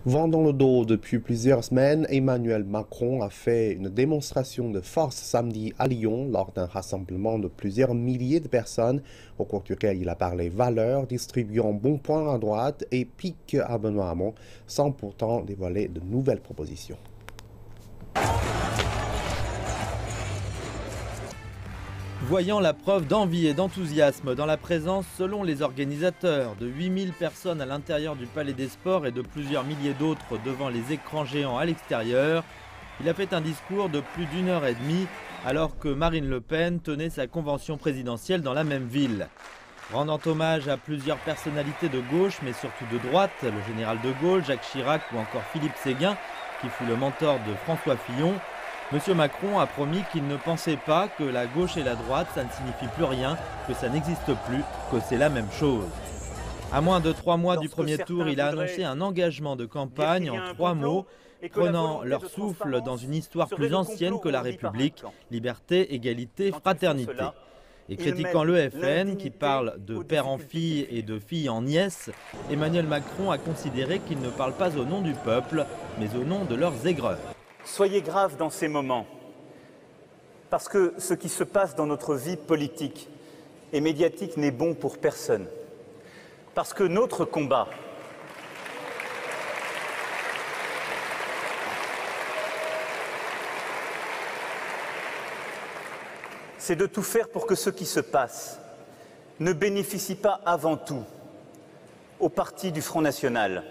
Vent dans le dos depuis plusieurs semaines, Emmanuel Macron a fait une démonstration de force samedi à Lyon lors d'un rassemblement de plusieurs milliers de personnes au cours duquel il a parlé valeurs, distribuant bons points à droite et pique à Benoît Hamon sans pourtant dévoiler de nouvelles propositions. Voyant la preuve d'envie et d'enthousiasme dans la présence, selon les organisateurs, de 8000 personnes à l'intérieur du Palais des Sports et de plusieurs milliers d'autres devant les écrans géants à l'extérieur, il a fait un discours de plus d'une heure et demie alors que Marine Le Pen tenait sa convention présidentielle dans la même ville. Rendant hommage à plusieurs personnalités de gauche mais surtout de droite, le général de Gaulle, Jacques Chirac ou encore Philippe Séguin, qui fut le mentor de François Fillon, M. Macron a promis qu'il ne pensait pas que la gauche et la droite, ça ne signifie plus rien, que ça n'existe plus, que c'est la même chose. À moins de 3 mois du premier tour, il a annoncé un engagement de campagne en 3 mots, prenant leur souffle dans une histoire plus ancienne que la République, liberté, égalité, fraternité. Et critiquant le FN, qui parle de père en fille et de fille en nièce, Emmanuel Macron a considéré qu'il ne parle pas au nom du peuple, mais au nom de leurs aigreurs. Soyez graves dans ces moments, parce que ce qui se passe dans notre vie politique et médiatique n'est bon pour personne. Parce que notre combat, c'est de tout faire pour que ce qui se passe ne bénéficie pas avant tout au parti du Front National.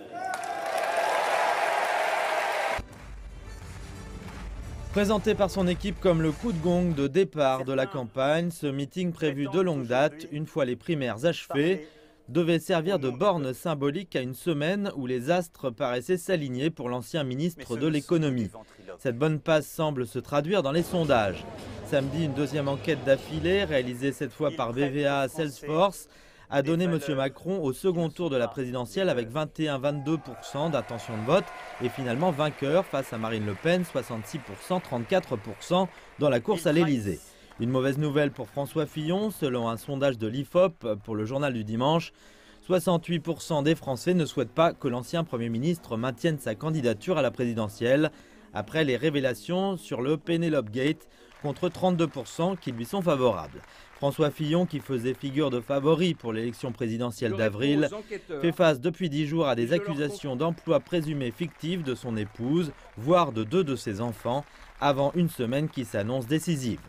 Présenté par son équipe comme le coup de gong de départ de la campagne, ce meeting prévu de longue date, une fois les primaires achevées, devait servir de borne symbolique à une semaine où les astres paraissaient s'aligner pour l'ancien ministre de l'économie. Cette bonne passe semble se traduire dans les sondages. Samedi, une deuxième enquête d'affilée, réalisée cette fois par BVA Salesforce, a donné M. Macron au second tour de la présidentielle avec 21-22% d'intention de vote et finalement vainqueur face à Marine Le Pen, 66%, 34% dans la course à l'Elysée. Une mauvaise nouvelle pour François Fillon, selon un sondage de l'IFOP pour le journal du dimanche, 68% des Français ne souhaitent pas que l'ancien Premier ministre maintienne sa candidature à la présidentielle après les révélations sur le Penelope Gate, contre 32% qui lui sont favorables. François Fillon, qui faisait figure de favori pour l'élection présidentielle d'avril, fait face depuis 10 jours à des accusations d'emploi présumé fictif de son épouse, voire de 2 de ses enfants, avant une semaine qui s'annonce décisive.